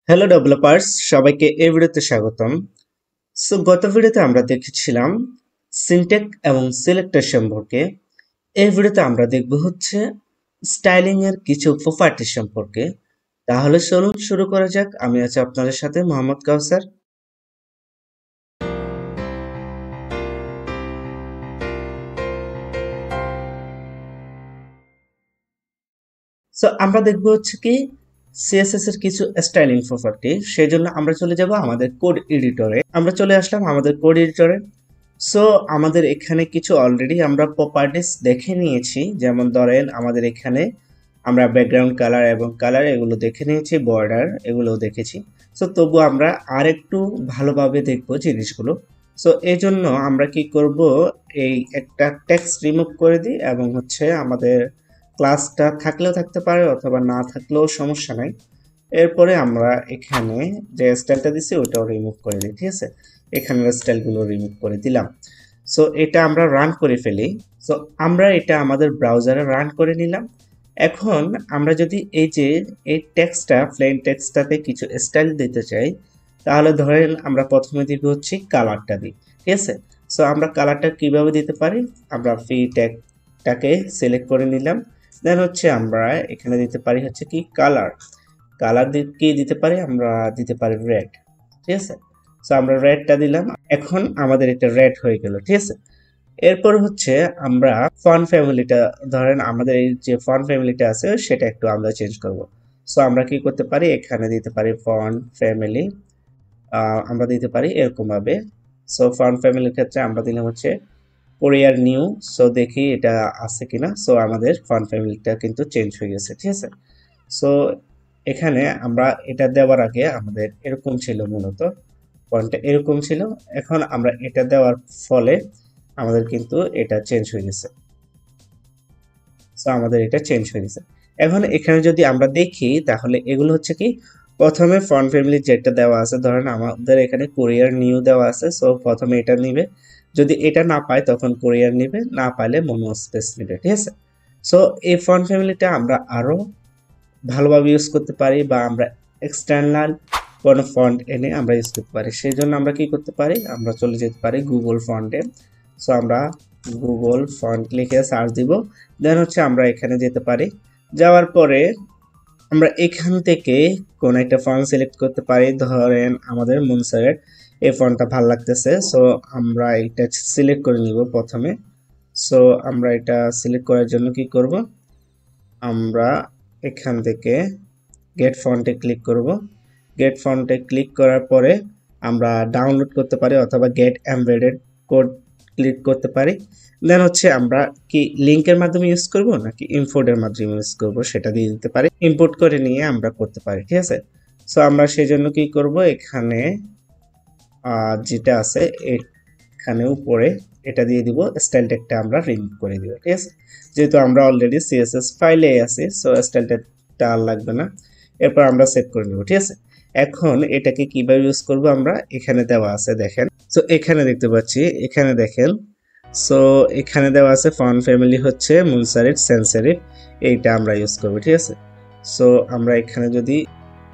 Hello developers, সবাইকে এই ভিডিওতে স্বাগতম। গত ভিডিওতে আমরা দেখেছিলাম সিনট্যাক্স এবং সিলেক্টর সম্পর্কে। এই ভিডিওতে আমরা দেখব হচ্ছে স্টাইলিং এর কিছু প্রপার্টি সম্পর্কে। তাহলে চলুন শুরু করা যাক। আমি আছি আপনাদের সাথে মোহাম্মদ কাউসার। আমরা দেখব হচ্ছে কি সিএসএস এর কিছু স্টাইলিং প্রপার্টি। সেই জন্য আমরা চলে যাব আমাদের কোড এডিটরে। আমরা চলে আসলাম আমাদের কোড এডিটরে। সো আমাদের এখানে কিছু অলরেডি আমরা প্রপার্টিস দেখে নিয়েছি। যেমন ধরেন আমাদের এখানে আমরা ব্যাকগ্রাউন্ড কালার এবং কালার এগুলো দেখে নিয়েছি, বর্ডার এগুলোও দেখেছি। সো তবু আমরা আর একটু ভালোভাবে দেখবো জিনিসগুলো। সো এই জন্য আমরা কি করব, এই একটা টেক্সট রিমুভ করে দিই এবং হচ্ছে আমাদের ক্লাসটা থাকলেও থাকতে পারে অথবা না থাকলেও সমস্যা নাই। এরপরে আমরা এখানে যে স্টাইলটা দিছি ওটাও রিমুভ করে দিই, ঠিক আছে। এখানের স্টাইলগুলো রিমুভ করে দিলাম। সো এটা আমরা রান করে ফেলি। সো আমরা এটা আমাদের ব্রাউজারে রান করে নিলাম। এখন আমরা যদি এই যে এই টেক্সটটা প্লেন টেক্সটটাতে কিছু স্টাইল দিতে চাই, তাহলে ধরেন আমরা প্রথমে দিব হচ্ছে কালারটা দিই, ঠিক আছে। সো আমরা কালারটা কিভাবে দিতে পারি, আমরা ফ্রি ট্যাগটাকে সিলেক্ট করে নিলাম। দেন হচ্ছে আমরা এখানে দিতে পারি হচ্ছে কি কালার। কালার কি দিতে পারি, আমরা দিতে পারি রেড, ঠিক আছে। সো আমরা রেডটা দিলাম। এখন আমাদের এটা রেড হয়ে গেল, ঠিক আছে। এরপর হচ্ছে আমরা ফন্ট ফ্যামিলিটা, ধরেন আমাদের এই যে ফন্ট ফ্যামিলিটা আছে সেটা একটু আমরা চেঞ্জ করব। সো আমরা কি করতে পারি, এখানে দিতে পারি ফন্ট ফ্যামিলি, আমরা দিতে পারি এরকম ভাবে। সো ফন্ট ফ্যামিলির ক্ষেত্রে আমরা দিলাম হচ্ছে কোরিয়ার নিউ। সো দেখি এটা আছে কিনা। সো আমাদের ফন্ট ফ্যামিলিটা কিন্তু চেঞ্জ হয়ে গেছে, ঠিক আছে। সো এখানে আমরা এটা দেওয়ার আগে আমাদের এরকম ছিল, মূলত ফন্টটা এরকম ছিল। এখন আমরা এটা দেওয়ার ফলে আমাদের কিন্তু এটা চেঞ্জ হয়ে গেছে। সো আমাদের এটা চেঞ্জ হয়ে গেছে। এখন এখানে যদি আমরা দেখি তাহলে এগুলো হচ্ছে কি, প্রথমে ফন্ট ফ্যামিলি যেটা দেওয়া আছে, ধরেন আমাদের এখানে কোরিয়ার নিউ দেওয়া আছে। সো প্রথমে এটা নিবে, যদি এটা না পায় তখন কোরিয়ার নিবে, না পাইলে মোনো স্পেস নিবে, ঠিক আছে। সো এই ফন্ট ফ্যামিলিটা আমরা আরো ভালোভাবে ইউজ করতে পারি, বা আমরা এক্সটার্নাল কোনো ফন্ট এনে আমরা ইউজ করতে পারি। সেই জন্য আমরা কি করতে পারি, আমরা চলে যেতে পারি গুগল ফন্টে। সো আমরা গুগল ফন্ট লিখে সার্চ দিব। দেন হচ্ছে আমরা এখানে যেতে পারি। যাওয়ার পরে আমরা এখান থেকে কোন একটা ফন্ট সিলেক্ট করতে পারি। ধরেন আমাদের মুনসারের এই ফন্টটা ভালো লাগতেছে। সো আমরা এটা সিলেক্ট করে নিব প্রথমে। সো আমরা এটা সিলেক্ট করার জন্য কি করব, আমরা এখান থেকে গেট ফন্টে ক্লিক করব। গেট ফন্টে ক্লিক করার পরে আমরা ডাউনলোড করতে পারি অথবা গেট এমবেডেড কোড ক্লিক করতে পারি। দেন হচ্ছে আমরা কি লিংকের মাধ্যমে ইউজ করব নাকি ইম্পোর্টের মাধ্যমে ইউজ করব সেটা দিয়ে দিতে পারি। ইম্পোর্ট করে নিয়ে আমরা করতে পারি, ঠিক আছে। সো আমরা সেই জন্য কি করব, এখানে যেটা আছে এখানে উপরে এটা দিয়ে দিব, স্টাইল ট্যাগটা আমরা রিমুভ করে দিব, ঠিক আছে। যেহেতু আমরা অলরেডি সিএসএস ফাইলে আছি, সো স্টাইল ট্যাগটা আর লাগবে না। এরপর আমরা সেভ করে নেব, ঠিক আছে। এখন এটাকে কিভাবে ইউজ করব, আমরা এখানে দেওয়া আছে দেখেন। সো এখানে দেখতে পাচ্ছি, এখানে দেখেন। সো এখানে দেওয়া আছে ফন্ট ফ্যামিলি হচ্ছে মুনসারিফ সেন্সেরিফ, এইটা আমরা ইউজ করব, ঠিক আছে। সো আমরা এখানে যদি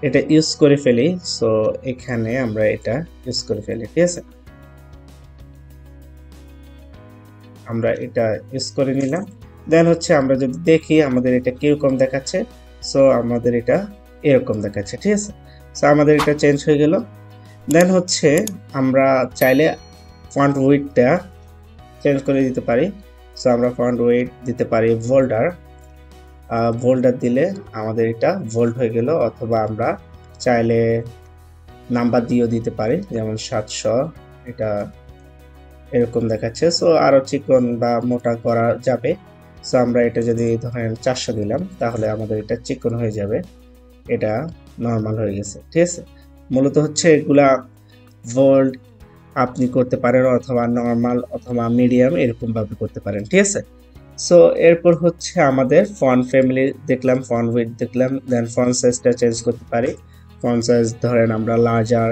এটা ইউজ করে ফেলি, সো এখানে আমরা এটা ইউজ করে ফেলি, ঠিক আছে। আমরা এটা ইউজ করে নিলাম। দেন হচ্ছে আমরা যদি দেখি আমাদের এটা কিরকম দেখাচ্ছে। সো আমাদের এটা এরকম দেখাচ্ছে, ঠিক আছে। সো আমাদের এটা চেঞ্জ হয়ে গেল। দেন হচ্ছে আমরা চাইলে ফন্ট উইডথটা চেঞ্জ করে দিতে পারি। সো আমরা ফন্ট উইডথ দিতে পারি ভোল্ডার। ভোল্ডার দিলে আমাদের এটা ভোল্ড হয়ে গেল, অথবা আমরা চাইলে নাম্বার দিয়েও দিতে পারি, যেমন 700 এটা এরকম দেখাচ্ছে। সো আরো চিকন বা মোটা করা যাবে। সো আমরা এটা যদি ধরেন 400 দিলাম তাহলে আমাদের এটা চিকন হয়ে যাবে, এটা নর্মাল হয়ে গেছে, ঠিক আছে। মূলত হচ্ছে এগুলা ভোল্ড আপনি করতে পারেন, অথবা নর্মাল অথবা মিডিয়াম এরকম ভাবে করতে পারেন, ঠিক আছে। সো এরপর হচ্ছে আমাদের ফন্ট ফ্যামিলি দেখলাম, ফন্ট উইডথ দেখলাম। দেন ফন্ট সাইজটা চেঞ্জ করতে পারি। ফন্ট সাইজ ধরেন আমরা লার্জার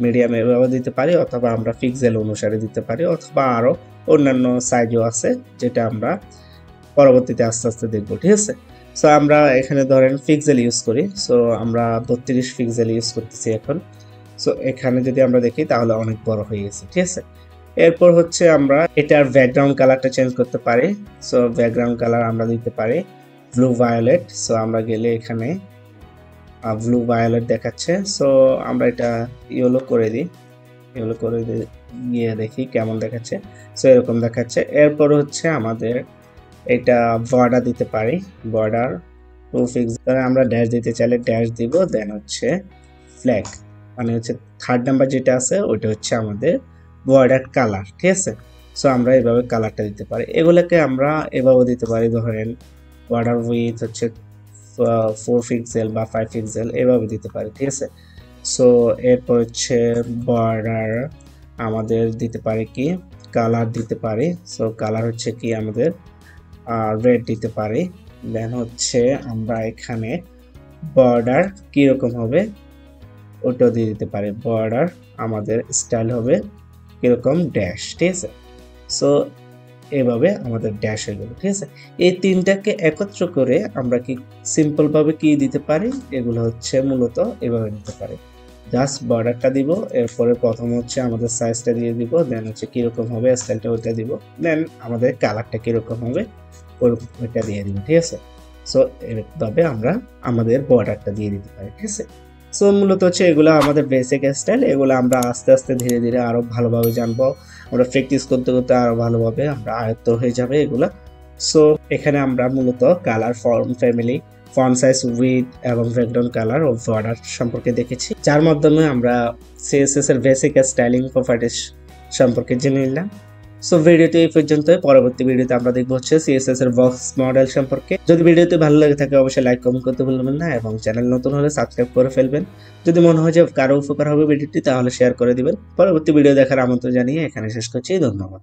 মিডিয়াম এভাবে দিতে পারি, অথবা আমরা পিক্সেল অনুসারে দিতে পারি, অথবা আরো অন্যান্য সাইজও আছে যেটা আমরা পরবর্তীতে আস্তে আস্তে দেখবো, ঠিক আছে। সো আমরা এখানে ধরেন পিক্সেল ইউজ করি, সো আমরা 32 পিক্সেল ইউজ করতেছি এখন। সো এখানে যদি আমরা দেখি তাহলে অনেক বড় হয়ে গেছে, ঠিক আছে। এরপর হচ্ছে আমরা এটার ব্যাকগ্রাউন্ড কালারটা চেঞ্জ করতে পারি। সো ব্যাকগ্রাউন্ড কালার আমরা দিতে পারি ব্লু ভায়োলেট। সো আমরা গেলে এখানে ব্লু ভায়োলেট দেখাচ্ছে, সো আমরা এটা ইয়েলো করে দিই, ইয়েলো করে গিয়ে দেখি কেমন দেখাচ্ছে। সো এরকম দেখাচ্ছে। এরপর হচ্ছে আমাদের এটা বর্ডার দিতে পারি, বর্ডার 2 পিক্সেল। আমরা ড্যাশ দিতে চাইলে ড্যাশ দিব, দেন হচ্ছে ফ্ল্যাগ মানে হচ্ছে থার্ড নাম্বার যেটা আছে ওইটা হচ্ছে আমাদের বর্ডার কালার, ঠিক আছে। সো আমরা এভাবে কালারটা দিতে পারি। এগুলোকে আমরা এভাবে দিতে পারি, ধরেন বর্ডার উইথ হচ্ছে 4 পিক্সেল বা 5 পিক্সেল এভাবে দিতে পারি, ঠিক আছে। সো এরপর হচ্ছে বর্ডার আমাদের দিতে পারি কি কালার দিতে পারি। সো কালার হচ্ছে কি আমাদের রেড দিতে পারি। দেন হচ্ছে আমরা এখানে বর্ডার কিরকম হবে ওটাও দিয়ে দিতে পারি। বর্ডার আমাদের স্টাইল হবে কিরকম ড্যাশ, ঠিক আছে। সো এভাবে আমাদের ড্যাশ হয়ে গেল, ঠিক আছে। এই তিনটাকে একত্র করে আমরা কি সিম্পল ভাবে কি দিতে পারি, এগুলো হচ্ছে মূলত এভাবে দিতে পারি। জাস্ট বর্ডারটা দিব, এরপরে প্রথম হচ্ছে আমাদের সাইজটা দিয়ে দিব, দেন হচ্ছে কিরকম হবে স্টাইলটা ওইটা দিব, দেন আমাদের কালারটা কিরকম হবে ওইটা দিয়ে দিব, ঠিক আছে। সো এইভাবে আমরা আমাদের বর্ডারটা দিয়ে দিতে পারি, ঠিক আছে। সো মূলত হচ্ছে এগুলো আমাদের বেসিক স্টাইল। এগুলো আমরা আস্তে আস্তে ধীরে ধীরে আরো ভালোভাবে জানবো, আমরা প্র্যাকটিস করতে করতে আরো ভালোভাবে আমরা আয়ত্ত হয়ে যাবে এগুলা। সো এখানে আমরা মূলত colour, form family, font size, width এবং ব্যাকগ্রাউন্ড কালার ও বর্ডার সম্পর্কে দেখেছি, যার মাধ্যমে আমরা সিএসএস এর বেসিক স্টাইলিং প্রপার্টিজ সম্পর্কে জেনে নিলাম। সো ভিডিওটি এই পর্যন্ত। পরবর্তী ভিডিওতে আমরা দেখবো হচ্ছে সিএসএস এর বক্স মডেল সম্পর্কে। যদি ভিডিওটি ভালো লাগে থাকে অবশ্যই লাইক কমেন্ট করতে ভুলবেন না এবং চ্যানেল নতুন হলে সাবস্ক্রাইব করে ফেলবেন। যদি মনে হয় যে কারো উপকার হবে ভিডিওটি তাহলে শেয়ার করে দিবেন। পরবর্তী ভিডিও দেখার আমন্ত্রণ জানিয়ে এখানে শেষ করছি। ধন্যবাদ।